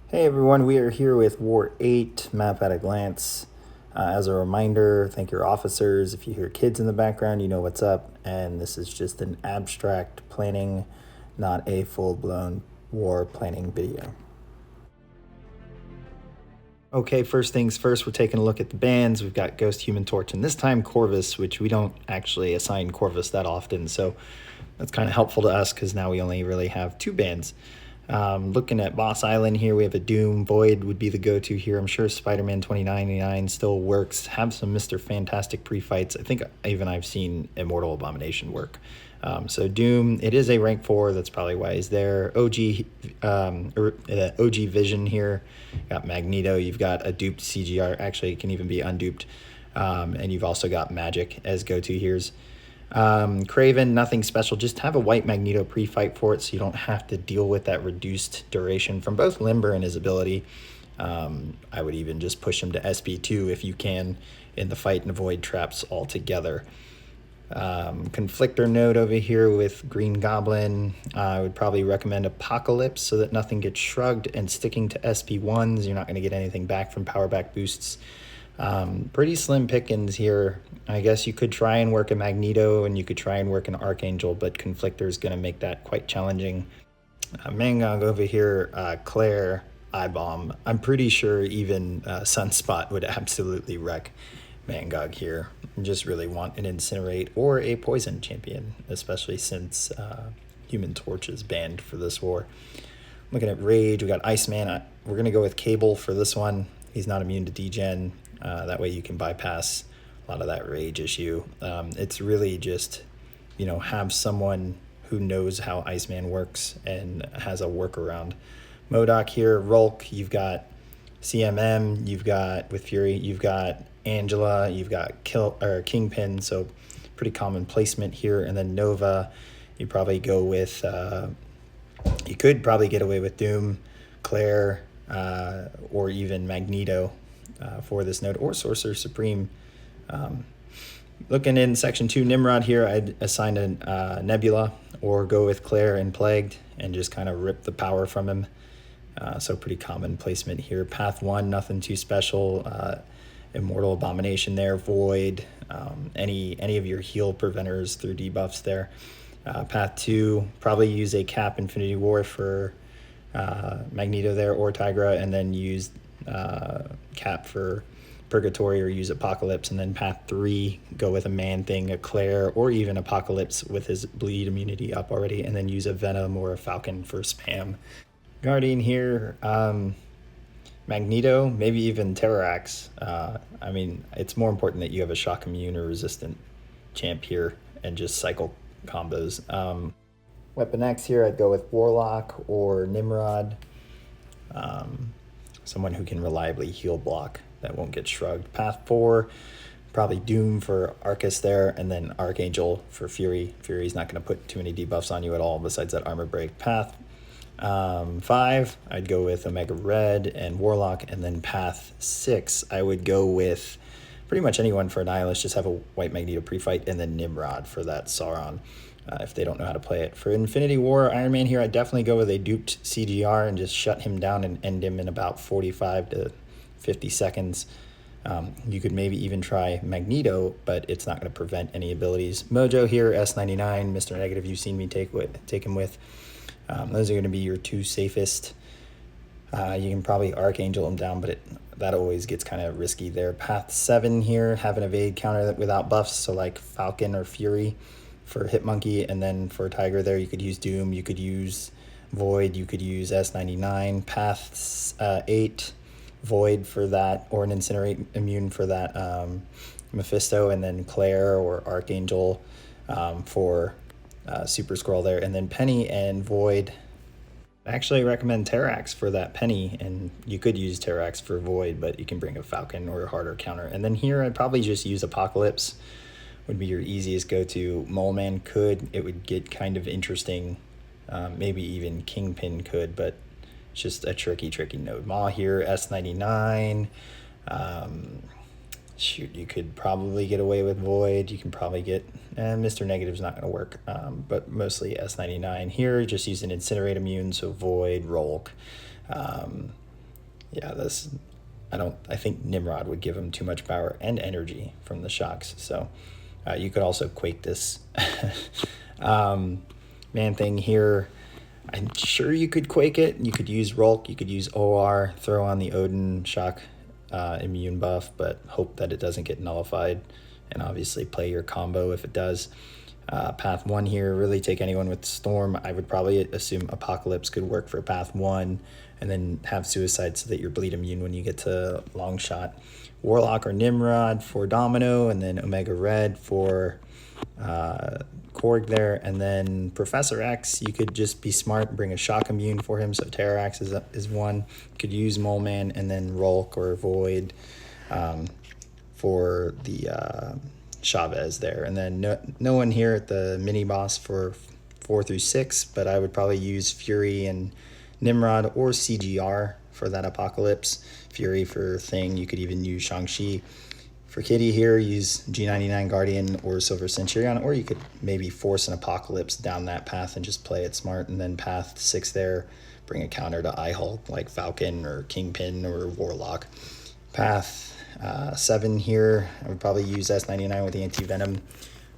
Hey everyone, we are here with War 8 Map at a Glance. As a reminder, thank your officers. If you hear kids in the background, you know what's up. And this is just an abstract planning, not a full-blown war planning video. Okay, first things first, we're taking a look at the bands. We've got Ghost, Human Torch, and this time Corvus, which we don't actually assign Corvus that often. So that's kind of helpful to us because now we only really have two bands. Looking at Boss Island here, we have a Doom. Void would be the go-to here. I'm sure Spider-Man 2099 still works. Have some Mr. Fantastic pre-fights. I think even I've seen Immortal Abomination work. So Doom, it is a rank 4. That's probably why he's there. OG Vision here. Got Magneto. You've got a duped CGR. Actually, it can even be unduped. And you've also got Magic as go-to here's. Craven, nothing special. Just have a white Magneto pre-fight for it so you don't have to deal with that reduced duration from both Limber and his ability. I would even just push him to SP2 if you can in the fight and avoid traps altogether. Conflictor node over here with Green Goblin. I would probably recommend Apocalypse so that nothing gets shrugged, and sticking to SP1s. You're not going to get anything back from power back boosts. Pretty slim pickings here. I guess you could try and work a Magneto and you could try and work an Archangel, but Conflictor is going to make that quite challenging. Mangog over here, Claire, I-Bomb. I'm pretty sure even Sunspot would absolutely wreck Mangog here. You just really want an Incinerate or a Poison champion, especially since Human Torch is banned for this war. Looking at Rage, we got Iceman. We're going to go with Cable for this one. He's not immune to degen. That way you can bypass a lot of that rage issue. It's really just, have someone who knows how Iceman works and has a workaround. MODOK here, Rolk, you've got CMM, you've got, with Fury, you've got Angela, you've got Kingpin, so pretty common placement here. And then Nova, you probably go with, you could probably get away with Doom, Claire, or even Magneto for this node, or Sorcerer Supreme. Looking in section 2, Nimrod here, I'd assign a Nebula or go with Claire and Plagued and just kind of rip the power from him. So pretty common placement here. Path 1, nothing too special. Immortal Abomination there, Void, any of your heal preventers through debuffs there. Path 2, probably use a Cap Infinity War for Magneto there, or Tigra, and then use Cap for Purgatory, or use Apocalypse. And then Path 3, go with a Man-Thing, a Claire, or even Apocalypse with his bleed immunity up already, and then use a Venom or a Falcon for spam. Guardian here, Magneto, maybe even Terrax. I mean, it's more important that you have a shock immune or resistant champ here and just cycle combos. Weapon X here, I'd go with Warlock or Nimrod. Someone who can reliably heal block that won't get shrugged. Path 4, probably Doom for Arcus there, and then Archangel for Fury. Fury's not going to put too many debuffs on you at all besides that armor break. Path 5, I'd go with Omega Red and Warlock, and then Path 6, I would go with pretty much anyone for Annihilus. Just have a white Magneto pre-fight, and then Nimrod for that Sauron. If they don't know how to play it. For Infinity War, Iron Man here, I'd definitely go with a duped CGR and just shut him down and end him in about 45 to 50 seconds. You could maybe even try Magneto, but it's not going to prevent any abilities. Mojo here, S99, Mr. Negative, you've seen me take him with. Those are going to be your two safest. You can probably Archangel him down, but that always gets kind of risky there. Path 7 here, have an evade counter without buffs, so like Falcon or Fury for Hitmonkey, and then for Tiger there, you could use Doom, you could use Void, you could use S99. Path 8, Void for that, or an Incinerate immune for that Mephisto, and then Claire or Archangel for Super Scroll there, and then Penny and Void. I actually recommend Terrax for that Penny, and you could use Terrax for Void, but you can bring a Falcon or a harder counter. And then here I'd probably just use Apocalypse, would be your easiest go-to. Mole Man could, it would get kind of interesting. Maybe even Kingpin could, but it's just a tricky node. Maw here, S99. Shoot, you could probably get away with Void. You can probably get, Mr. Negative's not going to work, but mostly S99. Here, just use an Incinerate immune, so Void, Rolk, Yeah, this, I think Nimrod would give him too much power and energy from the shocks. So you could also Quake this man thing here. I'm sure you could Quake it. You could use Rolk, you could use OR, throw on the Odin shock immune buff, but hope that it doesn't get nullified, and obviously play your combo if it does. Path 1 here, really take anyone with Storm. I would probably assume Apocalypse could work for Path 1, and then have Suicide so that you're bleed immune when you get to Long Shot. Warlock or Nimrod for Domino, and then Omega Red for Korg there, and then Professor X, you could just be smart and bring a shock immune for him, so Terrax is one. You could use Mole Man, and then Rolk or Void for the Chavez there. And then no one here at the mini boss for 4 through 6, but I would probably use Fury and Nimrod or CGR for that Apocalypse. Fury for Thing, you could even use Shang-Chi. For Kitty here, use G99 Guardian or Silver Centurion, or you could maybe force an Apocalypse down that path and just play it smart. And then path 6 there, bring a counter to iHulk like Falcon or Kingpin or Warlock. Path 7 here, I would probably use S99 with the Anti-Venom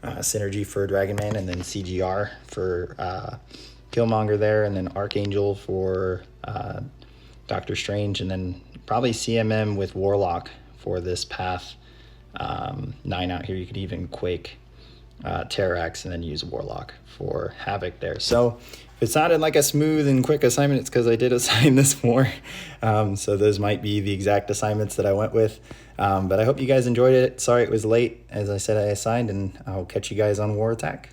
synergy for Dragon Man, and then CGR for Killmonger there, and then Archangel for Doctor Strange, and then probably CMM with Warlock for this path 9 out here. You could even Quake Terrax and then use Warlock for Havoc there. So if it sounded like a smooth and quick assignment, it's because I did assign this more. So those might be the exact assignments that I went with. But I hope you guys enjoyed it. Sorry it was late. As I said, I assigned, and I'll catch you guys on War Attack.